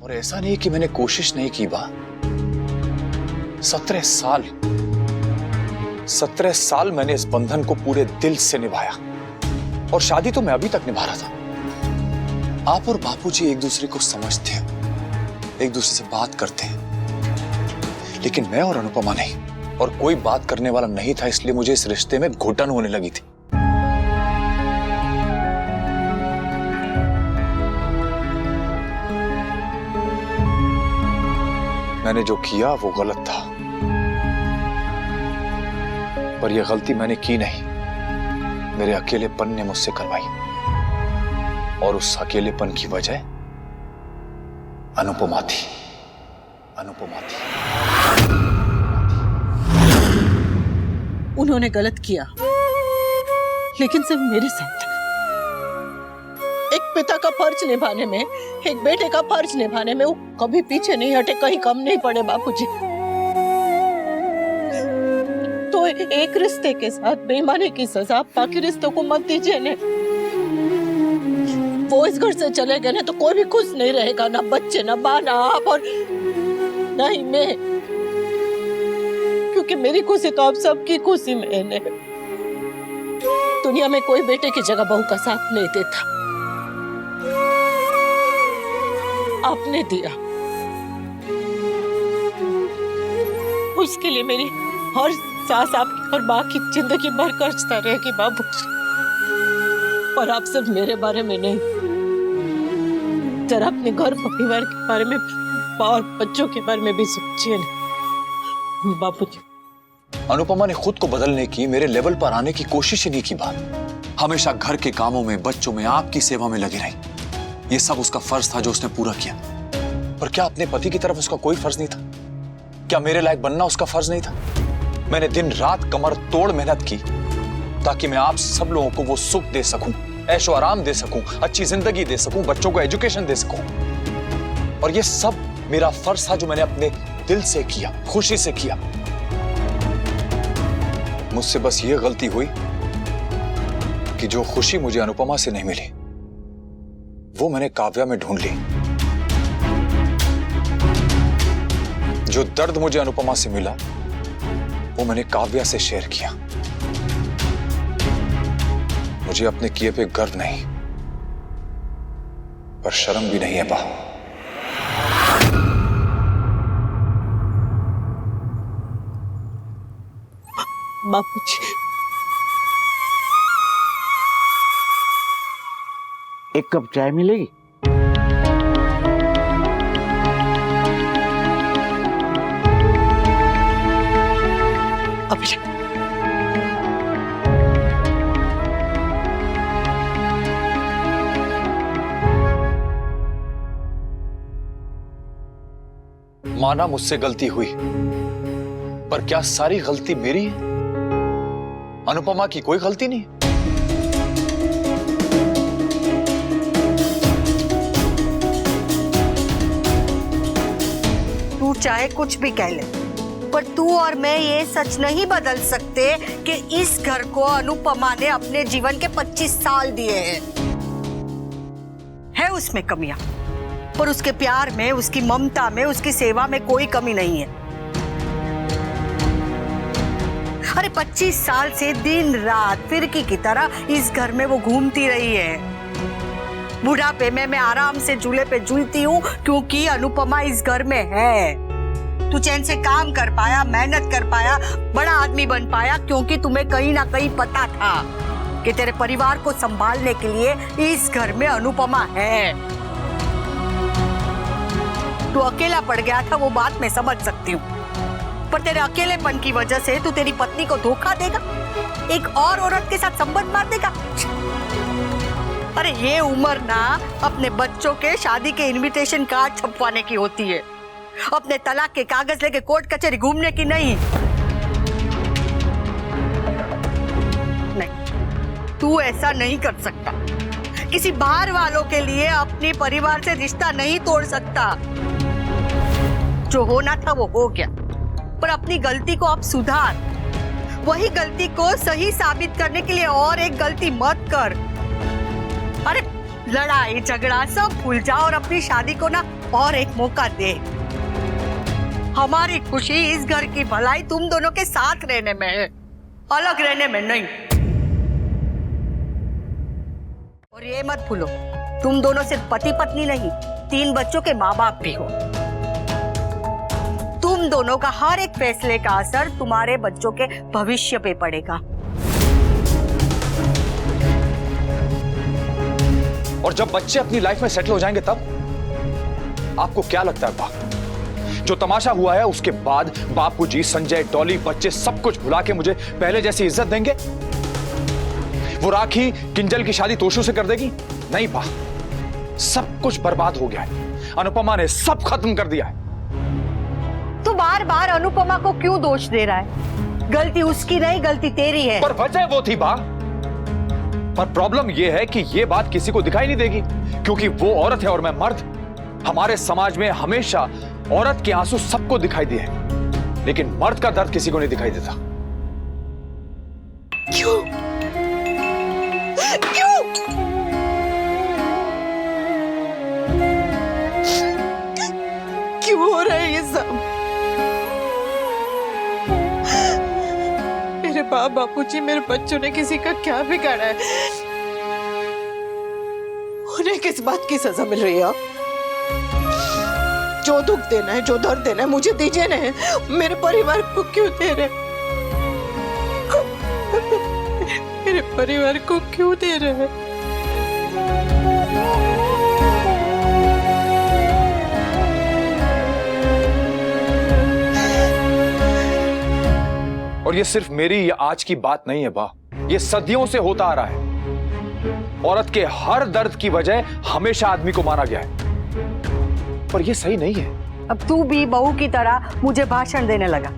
और ऐसा नहीं कि मैंने कोशिश नहीं की बा। 17 साल मैंने इस बंधन को पूरे दिल से निभाया और शादी तो मैं अभी तक निभा रहा था। आप और बापूजी एक दूसरे को समझते हैं, एक दूसरे से बात करते हैं, लेकिन मैं और अनुपमा नहीं, और कोई बात करने वाला नहीं था, इसलिए मुझे इस रिश्ते में घुटन होने लगी थी। मैंने जो किया वो गलत था, पर यह गलती मैंने की नहीं, मेरे अकेलेपन ने मुझसे करवाई, और उस अकेलेपन की वजह अनुपमा थी। अनुपमा थी। उन्होंने गलत किया, लेकिन सिर्फ मेरे साथ। एक पिता का फर्ज निभाने में, एक बेटे का फर्ज निभाने में वो कभी पीछे नहीं हटे, कहीं कम नहीं पड़े बापूजी। तो एक रिश्ते के साथ बेईमानी की सजा बाकी रिश्तों को मत दीजिए ने। वो इस घर से चले गए ना तो कोई भी खुश नहीं रहेगा, ना बच्चे, ना माँ, ना आप, और ना ही मैं, क्योंकि मेरी खुशी तो आप सबकी खुशी में है। दुनिया में कोई बेटे की जगह बहू का साथ नहीं देता, आपने दिया। उसके लिए मेरी हर सांस आपकी और माँ की जिंदगी भर खर्चता रहेगी बाबू। और आप सिर्फ मेरे बारे में नहीं, जरा अपने घर परिवार के बारे में और बच्चों के बारे में भी सोचिए ना बापूजी। अनुपमा ने खुद को बदलने की, मेरे लेवल पर आने की कोशिश ही नहीं की। बात हमेशा घर के कामों में, बच्चों में, आपकी सेवा में लगी रही। ये सब उसका फर्ज था जो उसने पूरा किया। पर क्या अपने पति की तरफ उसका कोई फर्ज नहीं था? क्या मेरे लायक बनना उसका फर्ज नहीं था? मैंने दिन रात कमर तोड़ मेहनत की ताकि मैं आप सब लोगों को वो सुख दे सकूं, ऐशो आराम दे सकूं, अच्छी जिंदगी दे सकूं, बच्चों को एजुकेशन दे सकूं। और ये सब मेरा फर्ज था जो मैंने अपने दिल से किया, खुशी से किया। मुझसे बस ये गलती हुई कि जो खुशी मुझे अनुपमा से नहीं मिली वो मैंने काव्या में ढूंढ ली। जो दर्द मुझे अनुपमा से मिला वो मैंने काव्या से शेयर किया। मुझे अपने किए पे गर्व नहीं, पर शर्म भी नहीं है बा। बापूजी, एक कप चाय मिलेगी? अभिषेक, माना मुझसे गलती हुई, पर क्या सारी गलती मेरी है? अनुपमा की कोई गलती नहीं? तू चाहे कुछ भी कह ले, पर तू और मैं ये सच नहीं बदल सकते कि इस घर को अनुपमा ने अपने जीवन के 25 साल दिए हैं। है उसमें कमियां, पर उसके प्यार में, उसकी ममता में, उसकी सेवा में कोई कमी नहीं है। अरे 25 साल से दिन रात फिरकी की तरह इस घर में वो घूमती रही है। बुढ़ापे में मैं आराम से झूले पे झूलती हूँ क्योंकि अनुपमा इस घर में है। तू चैन से काम कर पाया, मेहनत कर पाया, बड़ा आदमी बन पाया क्योंकि तुम्हें कहीं ना कहीं पता था कि तेरे परिवार को संभालने के लिए इस घर में अनुपमा है। तू अकेला पड़ गया था, वो बात मैं समझ सकती हूँ, पर तेरे अकेलेपन की वजह से तू तेरी पत्नी को धोखा देगा, एक और औरत के साथ संबंध मार देगा। अरे ये उम्र ना अपने बच्चों के शादी के इनविटेशन कार्ड छपवाने की होती है, अपने तलाक के कागज लेके कोर्ट कचहरी घूमने की नहीं। नहीं, तू ऐसा नहीं कर सकता। किसी बाहर वालों के लिए अपने परिवार से रिश्ता नहीं तोड़ सकता। जो होना था वो हो गया, पर अपनी गलती को अब सुधार। वही गलती को सही साबित करने के लिए और एक गलती मत कर। अरे लड़ाई झगड़ा सब भूल जा और अपनी शादी को ना और एक मौका दे। हमारी खुशी इस घर की भलाई तुम दोनों के साथ रहने में है, अलग रहने में नहीं। और ये मत भूलो, तुम दोनों सिर्फ पति पत्नी नहीं, 3 बच्चों के माँ बाप भी हो। तुम दोनों का हर एक फैसले का असर तुम्हारे बच्चों के भविष्य पे पड़ेगा। और जब बच्चे अपनी लाइफ में सेटल हो जाएंगे तब आपको क्या लगता है बाप, जो तमाशा हुआ है उसके बाद बापूजी, संजय, डॉली, बच्चे सब कुछ भुला के मुझे पहले जैसी इज्जत देंगे? वो राखी किंजल की शादी तोशू से कर देगी? नहीं बा, सब कुछ बर्बाद हो गया है। अनुपमा ने सब खत्म कर दिया है। तू बार बार अनुपमा को क्यों दोष दे रहा है? गलती उसकी नहीं, गलती तेरी है। पर वजह वो थी बा। पर प्रॉब्लम ये है कि ये बात किसी को दिखाई नहीं देगी, क्योंकि वो औरत है और मैं मर्द। हमारे समाज में हमेशा औरत के आंसू सबको दिखाई दिए, लेकिन मर्द का दर्द किसी को नहीं दिखाई देता। क्यों? क्यों? क्यों हो रहा है ये सब? मेरे बाप बापूजी, मेरे बच्चों ने किसी का क्या बिगाड़ा है? उन्हें किस बात की सजा मिल रही है? जो दुख देना है, जो दर्द देना है, मुझे दीजिए ना। मेरे परिवार को क्यों दे रहे? मेरे परिवार को क्यों दे रहे हैं? और ये सिर्फ मेरी या आज की बात नहीं है बा, ये सदियों से होता आ रहा है। औरत के हर दर्द की वजह हमेशा आदमी को माना गया है, पर ये सही नहीं है। अब तू भी बहू की तरह मुझे भाषण देने लगा।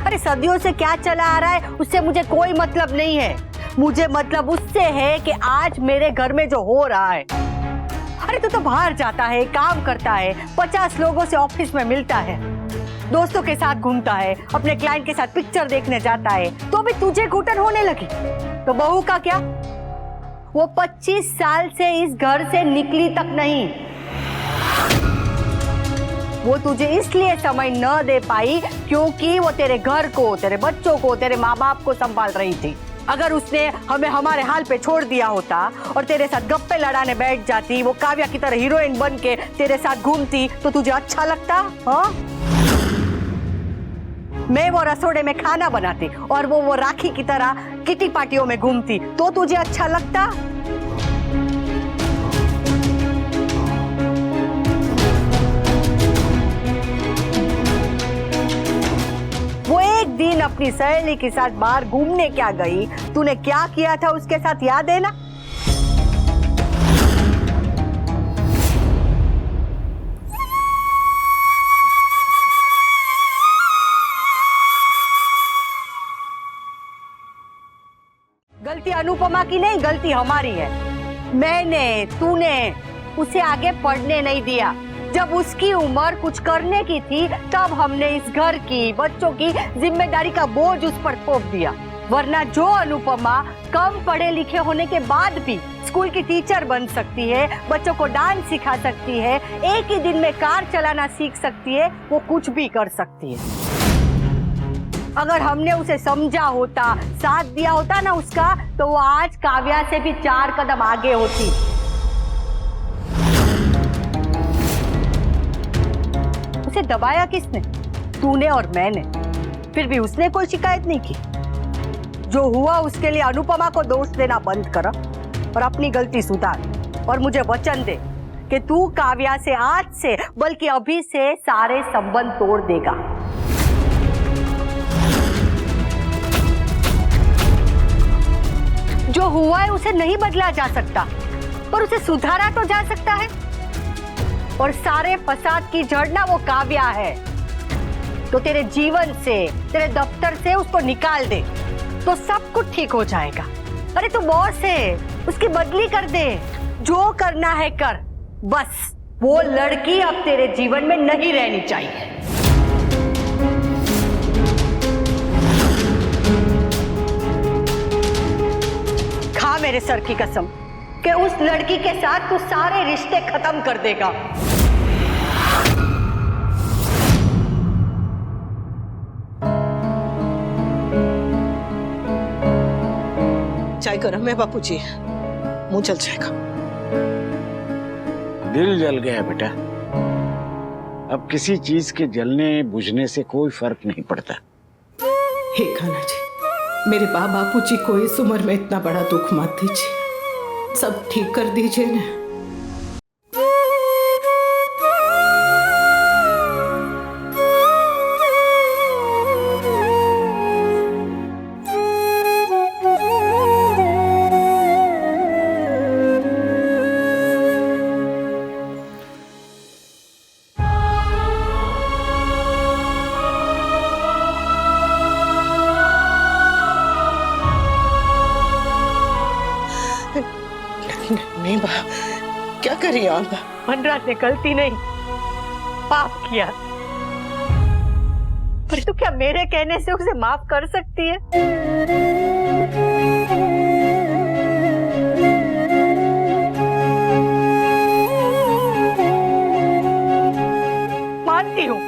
अरे सदियों से क्या चला आ रहा है उससे मुझे कोई मतलब नहीं है। मुझे मतलब उससे है कि आज मेरे घर में जो हो रहा है। अरे तू तो बाहर जाता है, काम करता है, 50 लोगों से ऑफिस में मिलता है, दोस्तों के साथ घूमता है, अपने क्लाइंट के साथ पिक्चर देखने जाता है, तो भी तुझे घुटन होने लगी। तो बहू का क्या? वो 25 साल से इस घर से निकली तक नहीं। वो तुझे इसलिए समय न दे पाई क्योंकि वो तेरे घर को, तेरे बच्चों को, तेरे माँ बाप को संभाल रही थी। अगर उसने हमें हमारे हाल पे छोड़ दिया होता और तेरे साथ गप्पे लड़ाने बैठ जाती, वो काव्या की तरह हीरोइन बन के तेरे साथ घूमती, तो तुझे अच्छा लगता? हाँ, मैं वो रसोड़े में खाना बनाती और वो राखी की तरह किटी पार्टियों में घूमती, तो तुझे अच्छा लगता? वो एक दिन अपनी सहेली के साथ बाहर घूमने क्या गई, तूने क्या किया था उसके साथ, याद है ना? गलती अनुपमा की नहीं, गलती हमारी है। मैंने, तूने उसे आगे पढ़ने नहीं दिया। जब उसकी उम्र कुछ करने की थी तब हमने इस घर की, बच्चों की जिम्मेदारी का बोझ उस पर थोप दिया। वरना जो अनुपमा कम पढ़े लिखे होने के बाद भी स्कूल की टीचर बन सकती है, बच्चों को डांस सिखा सकती है, एक ही दिन में कार चलाना सीख सकती है, वो कुछ भी कर सकती है। अगर हमने उसे समझा होता, साथ दिया होता ना उसका, तो वो आज काव्या से भी 4 कदम आगे होती। उसे दबाया किसने? तूने और मैंने। फिर भी उसने कोई शिकायत नहीं की। जो हुआ उसके लिए अनुपमा को दोष देना बंद कर और अपनी गलती सुधार। और मुझे वचन दे कि तू काव्या से आज से, बल्कि अभी से सारे संबंध तोड़ देगा। जो हुआ है उसे नहीं बदला जा सकता, पर उसे सुधारा तो जा सकता है। और सारे फसाद की जड़ ना वो काव्या है। तो तेरे जीवन से, तेरे दफ्तर से उसको निकाल दे, तो सब कुछ ठीक हो जाएगा। अरे तू बॉस है, उसकी बदली कर दे, जो करना है कर। बस वो लड़की अब तेरे जीवन में नहीं रहनी चाहिए। खा मेरे सर की कसम कि उस लड़की के साथ तू सारे रिश्ते खत्म कर देगा। काय गरम है बापूजी, मुंह जल जाएगा। दिल जल गया बेटा। अब किसी चीज के जलने बुझने से कोई फर्क नहीं पड़ता। हे कान्हा जी, मेरे बापूजी को इस उम्र में इतना बड़ा दुख मत दीजिए, सब ठीक कर दीजिए ना। नहीं बा, क्या करी आप? वनराज ने गलती नहीं, पाप किया। पर तू क्या मेरे कहने से उसे माफ कर सकती है? मानती हूँ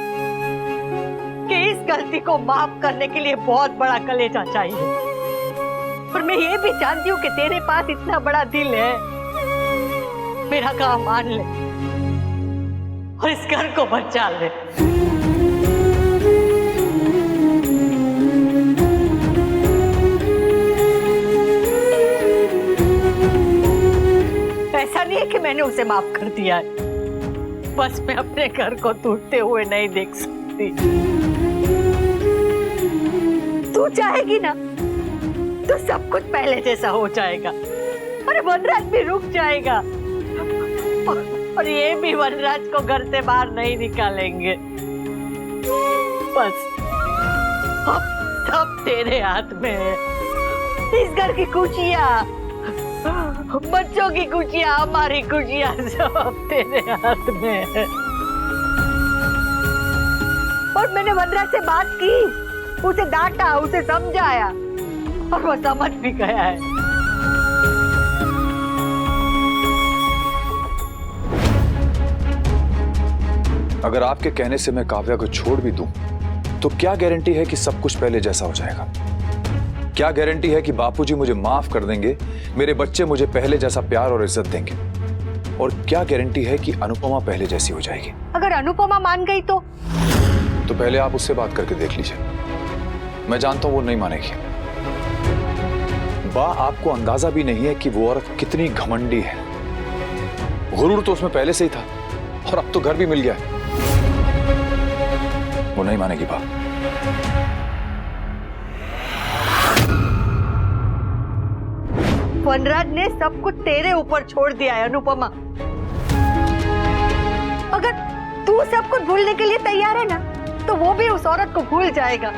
कि इस गलती को माफ करने के लिए बहुत बड़ा कलेजा चाहिए, पर मैं ये भी जानती हूँ कि तेरे पास इतना बड़ा दिल है। मेरा काम मान ले और इस घर को बचा ले। ऐसा नहीं है कि मैंने उसे माफ कर दिया है, बस मैं अपने घर को टूटते हुए नहीं देख सकती। तू चाहेगी ना तो सब कुछ पहले जैसा हो जाएगा, अरे वनराज भी रुक जाएगा और ये भी वनराज को घर से बाहर नहीं निकालेंगे। बस अब सब तेरे हाथ में है। इस घर की खुशियाँ, बच्चों की खुशियाँ, हमारी खुशियाँ सब तेरे हाथ में है। और मैंने वनराज से बात की, उसे डांटा, उसे समझाया और वो समझ भी गया है। अगर आपके कहने से मैं काव्या को छोड़ भी दूं, तो क्या गारंटी है कि सब कुछ पहले जैसा हो जाएगा? क्या गारंटी है कि बापूजी मुझे माफ कर देंगे, मेरे बच्चे मुझे पहले जैसा प्यार और इज्जत देंगे? और क्या गारंटी है कि अनुपमा पहले जैसी हो जाएगी? अगर अनुपमा मान गई तो पहले आप उससे बात करके देख लीजिए। मैं जानता हूं वो नहीं मानेगी। बा, आपको अंदाजा भी नहीं है कि वो औरत कितनी घमंडी है। गुरूर तो उसमें पहले से ही था और अब तो घर भी मिल गया है। वो नहीं मानेगी बा। वनराज ने सब कुछ तेरे ऊपर छोड़ दिया है अनुपमा। अगर तू सब कुछ भूलने के लिए तैयार है ना, तो वो भी उस औरत को भूल जाएगा।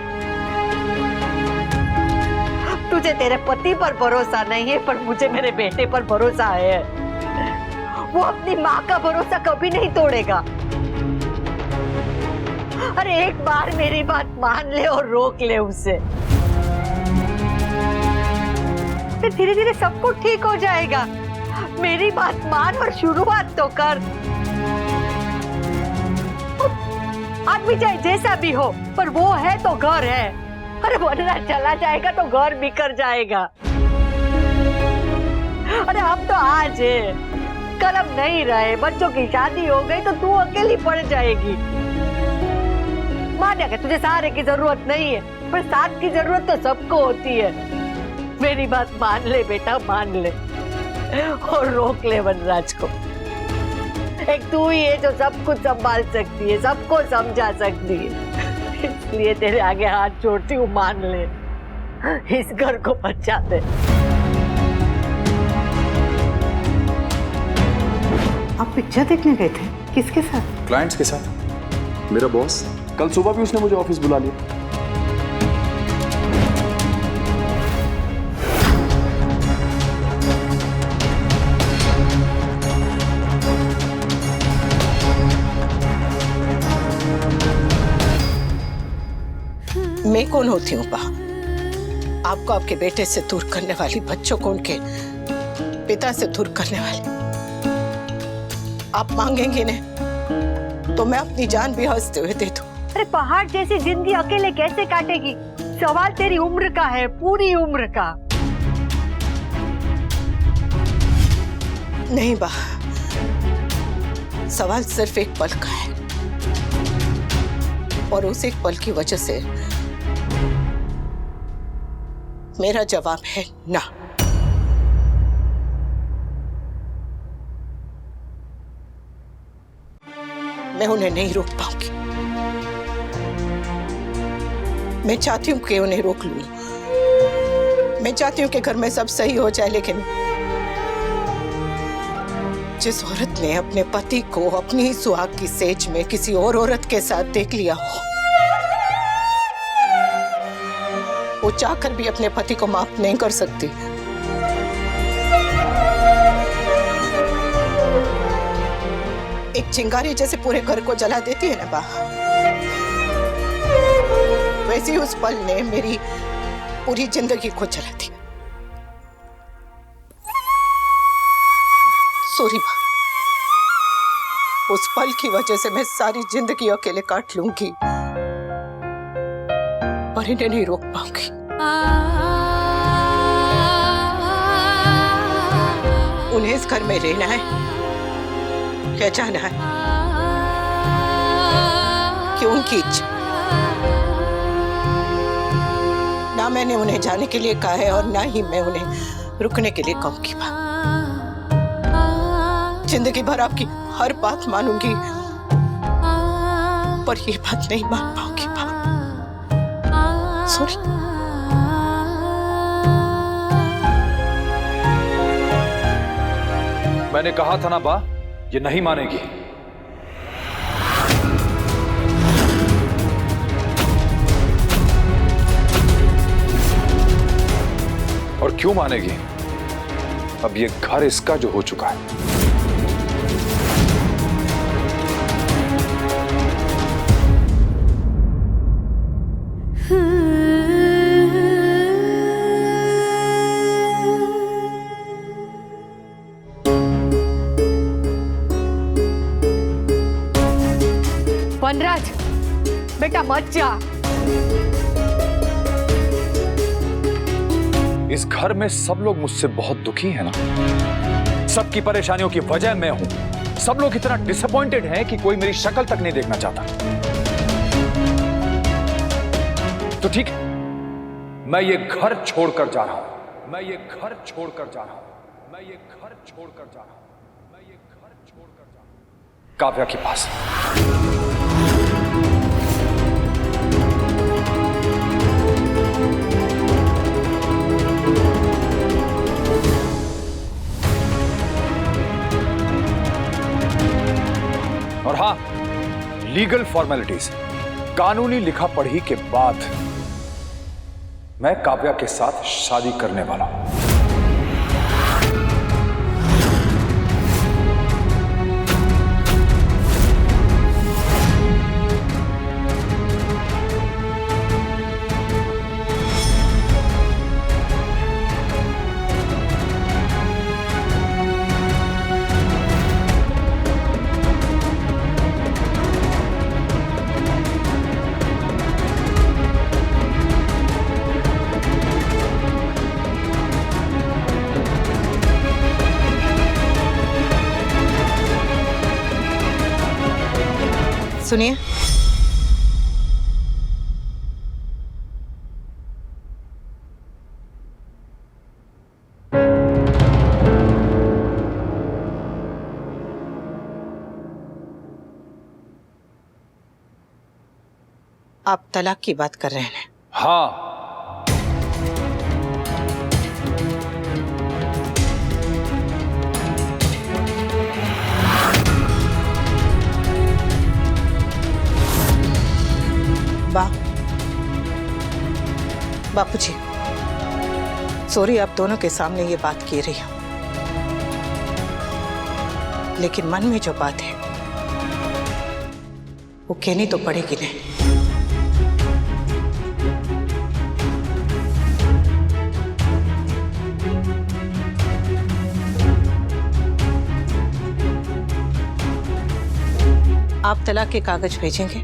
तुझे तेरे पति पर भरोसा नहीं है, पर मुझे मेरे बेटे पर भरोसा है। वो अपनी माँ का भरोसा कभी नहीं तोड़ेगा। अरे एक बार मेरी बात मान ले और रोक ले उसे, फिर धीरे धीरे सब कुछ ठीक हो जाएगा। मेरी बात मान और शुरुआत तो कर। आदमी चाहे जैसा भी हो, पर वो है तो घर है। अरे वनराज चला जाएगा तो घर बिखर जाएगा। अरे अब तो आज है, कल अब नहीं रहे। बच्चों की शादी हो गई तो तू अकेली पड़ जाएगी। मान्या कि तुझे सहारे की जरूरत नहीं है, पर साथ की जरूरत तो सबको होती है। मेरी बात मान ले बेटा, मान ले और रोक ले वनराज को। एक तू ही है जो सब कुछ संभाल सकती है, सबको समझा सकती है। इसलिए तेरे आगे हाथ जोड़ती हूँ, मान ले, इस घर को बचा दे। आप पिक्चर देखने गए थे, किसके साथ? क्लाइंट्स के साथ। मेरा बॉस, कल सुबह भी उसने मुझे ऑफिस बुला लिया। मैं कौन होती हूँ बा? आपको आपके बेटे से दूर करने वाली, बच्चों को उनके पिता से दूर करने वाली। आप मांगेंगे ने तो मैं अपनी जान भी हंसते हुए दे दूं। अरे पहाड़ जैसी जिंदगी अकेले कैसे काटेगी? सवाल तेरी उम्र का है, पूरी उम्र का। नहीं बा, सवाल सिर्फ एक पल का है और उस एक पल की वजह से मेरा जवाब है ना। मैं उन्हें नहीं रोक पाऊंगी। मैं चाहती हूं कि उन्हें रोक लूं। मैं चाहती हूं कि घर में सब सही हो जाए, लेकिन जिस औरत ने अपने पति को अपनी ही सुहाग की सेज में किसी और औरत के साथ देख लिया हो, वो चाहकर भी अपने पति को माफ नहीं कर सकती। एक चिंगारी जैसे पूरे घर को जला देती है ना बा, वैसे ही उस पल ने मेरी पूरी जिंदगी को जला दी। सॉरी बा, उस पल की वजह से मैं सारी जिंदगी अकेले काट लूंगी, पर इन्हें नहीं रोक पाऊंगी। उन्हें इस घर में रहना है क्या जाना है कि उनकी इच्छा। ना मैंने उन्हें जाने के लिए कहा है और ना ही मैं उन्हें रुकने के लिए कहूंगी। जिंदगी भर आपकी हर बात मानूंगी, पर ये बात नहीं मान पाऊंगी। सॉरी। मैंने कहा था ना बा, ये नहीं मानेगी। और क्यों मानेगी? अब ये घर इसका जो हो चुका है। वनराज, बेटा मत जा। इस घर में सब लोग मुझसे बहुत दुखी हैं ना। सबकी परेशानियों की वजह मैं हूं। सब लोग इतना डिसअपॉइंटेड हैं कि कोई मेरी शक्ल तक नहीं देखना चाहता। तो ठीक है, मैं ये घर छोड़कर जा रहा हूं। मैं ये घर छोड़कर जा रहा हूं। मैं ये घर छोड़कर जा रहा हूं। मैं ये घर छोड़कर जा रहा हूं काव्या के पास। और हां, लीगल फॉर्मेलिटीज, कानूनी लिखा पढ़ी के बाद मैं काव्या के साथ शादी करने वाला हूं। सुनिए, आप तलाक की बात कर रहे हैं? हाँ, बापूजी, सॉरी आप दोनों के सामने ये बात कह रही हूं, लेकिन मन में जो बात है वो कहनी तो पड़ेगी नहीं। आप तलाक के कागज भेजेंगे?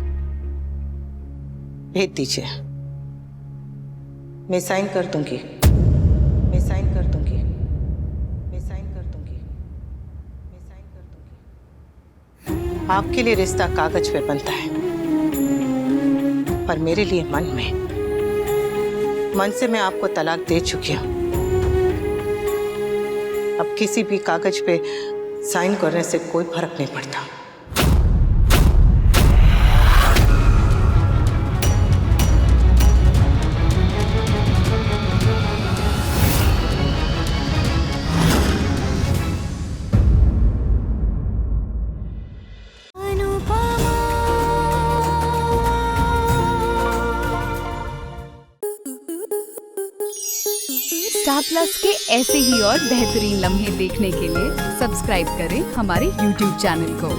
भेज दीजिए, मैं साइन कर दूंगी। मैं साइन कर दूंगी। मैं साइन कर दूंगी। आपके लिए रिश्ता कागज पे बनता है, पर मेरे लिए मन से मैं आपको तलाक दे चुकी हूँ। अब किसी भी कागज पे साइन करने से कोई फर्क नहीं पड़ता। स्टार प्लस के ऐसे ही और बेहतरीन लम्हे देखने के लिए सब्सक्राइब करें हमारे YouTube चैनल को।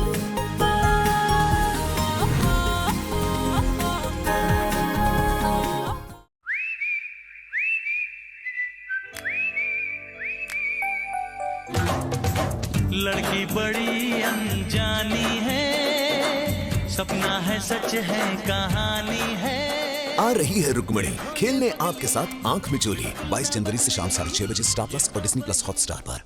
लड़की बड़ी अनजानी है, सपना है सच है कहानी है। आ रही है रुक्मणी खेलने आपके साथ आंख मिचोली 22 जनवरी से शाम 6:30 बजे स्टार प्लस और डिज्नी प्लस हॉटस्टार पर।